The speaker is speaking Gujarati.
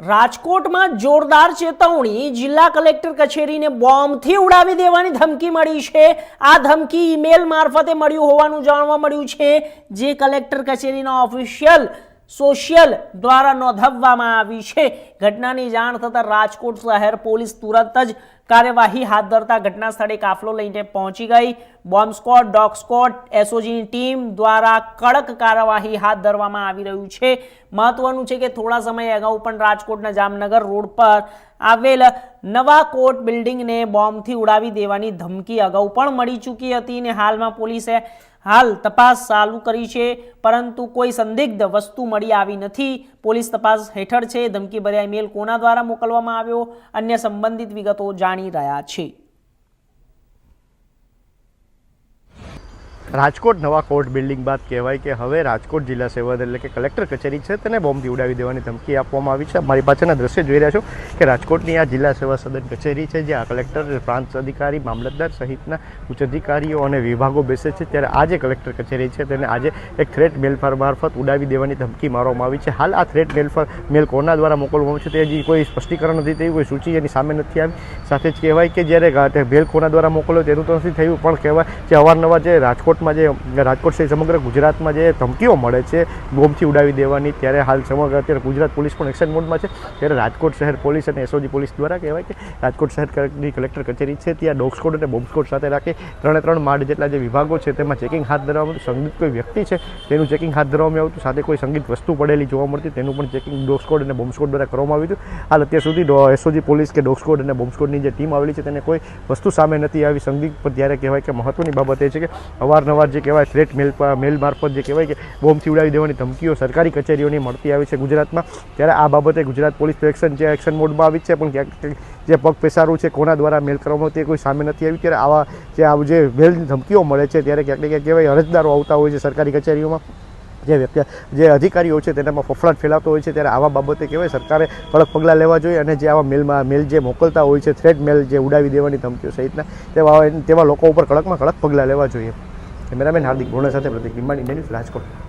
રાજકોટમાં જોરદાર ચેતવણી જિલ્લા કલેક્ટર કચેરીને બોમ્બથી ઉડાવી દેવાની ધમકી મળી છે। આ ધમકી ઈમેલ મારફતે મળ્યું હોવાનું જાણવા મળ્યું છે, જે કલેક્ટર કચેરીના ઓફિશિયલ સોશિયલ દ્વારા નોંધાવવામાં આવી છે। ઘટનાની જાણ થતાં રાજકોટ શહેર પોલીસ તુરંત જ કાર્યવાહી હાથ ધરતા ઘટના સ્થળે કાફલો લઈને પહોંચી ગઈ। બોમ્બ સ્ક્વોડ, ડોગ સ્ક્વોડ, એસઓજીની ટીમ દ્વારા કડક કાર્યવાહી હાથ ધરવામાં આવી રહ્યું છે। મહત્વનું છે કે થોડા સમય અગાઉ પણ રાજકોટના જામનગર રોડ પર આવેલ નવા કોર્ટ બિલ્ડિંગને બોમ્બથી ઉડાવી દેવાની ધમકી અગાઉ પણ મળી ચૂકી હતી અને હાલમાં પોલીસે તપાસ ચાલુ કરી છે, પરંતુ કોઈ સંદિગ્ધ વસ્તુ મળી આવી નથી। પોલીસ તપાસ હેઠળ છે। ધમકી ભર્યા ઈમેલ કોના દ્વારા મોકલવામાં આવ્યો, અન્ય સંબંધિત વિગતો જાણી રહ્યા છે। રાજકોટ નવા કોર્ટ બિલ્ડિંગ બાદ કહેવાય કે હવે રાજકોટ જિલ્લા સેવા એટલે કે કલેક્ટર કચેરી છે તેને બોમ્બથી ઉડાવી દેવાની ધમકી આપવામાં આવી છે। મારી પાછળના દ્રશ્ય જોઈ રહ્યા છો કે રાજકોટની આ જિલ્લા સેવા સદન કચેરી છે, જ્યાં કલેક્ટર, પ્રાંત અધિકારી, મામલતદાર સહિતના ઉચ્ચ અધિકારીઓ અને વિભાગો બેસે છે। ત્યારે આ જે કલેક્ટર કચેરી છે તેને આજે એક થ્રેટ મેલ મારફત ઉડાવી દેવાની ધમકી મારવામાં આવી છે। હાલ આ થ્રેટ મેલ કોના દ્વારા મોકલવામાં આવી છે તે હજી કોઈ સ્પષ્ટીકરણ નથી થયું, કોઈ સૂચિ એની સામે નથી આવી। સાથે જ કહેવાય કે જ્યારે મેલ કોના દ્વારા મોકલ્યો તેનું તો નથી થયું, પણ કહેવાય કે અવારનવાર જે રાજકોટ સહિત સમગ્ર ગુજરાતમાં જે ધમકીઓ મળે છે બોમ્બથી ઉડાવી દેવાની, ત્યારે હાલ અત્યારે ગુજરાત પોલીસ પણ એક્શન મોડમાં છે। ત્યારે રાજકોટ શહેર પોલીસ અને એસઓજી પોલીસ દ્વારા કહેવાય કે રાજકોટ શહેરની કલેક્ટર કચેરી છે ત્યાં ડોગ સ્કોડ અને બોમ્બ સ્કોડ સાથે રાખી 3 માળ જેટલા જે વિભાગો છે તેમાં ચેકિંગ હાથ ધરવામાં આવતું। સંગીત કોઈ વ્યક્તિ છે તેનું ચેકિંગ હાથ ધરવામાં આવતું, સાથે કોઈ સંગીત વસ્તુ પડેલી જોવા મળતી તેનું પણ ચેકિંગ ડોગ સ્કોડ અને બોમ્બ સ્કોડ દ્વારા કરવામાં આવ્યું હતું। હાલ અત્યાર સુધી એસઓજી પોલીસ કે ડોગ સ્કોડ અને બોમ્બ સ્કોડની જે ટીમ આવેલી છે તેને કોઈ વસ્તુ સામે નથી આવી સંગીત પર। ત્યારે કહેવાય કે મહત્વની બાબત એ છે કે અવારનવાર જે કહેવાય થ્રેટ મેલ મારફત જે કહેવાય કે બોમ્બથી ઉડાવી દેવાની ધમકીઓ સરકારી કચેરીઓની મળતી આવી છે ગુજરાતમાં। ત્યારે આ બાબતે ગુજરાત પોલીસ એક્શન મોડમાં આવી છે, પણ ક્યાંક જે પગ પેસારું છે કોના દ્વારા મેલ કરવામાં તે કોઈ સામે નથી આવી। ત્યારે જે મેલની ધમકીઓ મળે છે ત્યારે ક્યાંક ને ક્યાંક કહેવાય અરજદારો આવતા હોય છે સરકારી કચેરીઓમાં, જે અધિકારીઓ છે તેનામાં ફફડાટ ફેલાતો હોય છે। ત્યારે આવા બાબતે કહેવાય સરકારે કડક પગલાં લેવા જોઈએ અને જે આવા મેલ જે મોકલતા હોય છે, થ્રેટ મેલ જે ઉડાવી દેવાની ધમકીઓ સહિતના, તેવા લોકો ઉપર કડકમાં કડક પગલાં લેવા જોઈએ। કેમેરામેન હાર્દિક ભોણા સાથે પ્રતિક લિંબાણી, ન્યૂઝ રાજકોટ।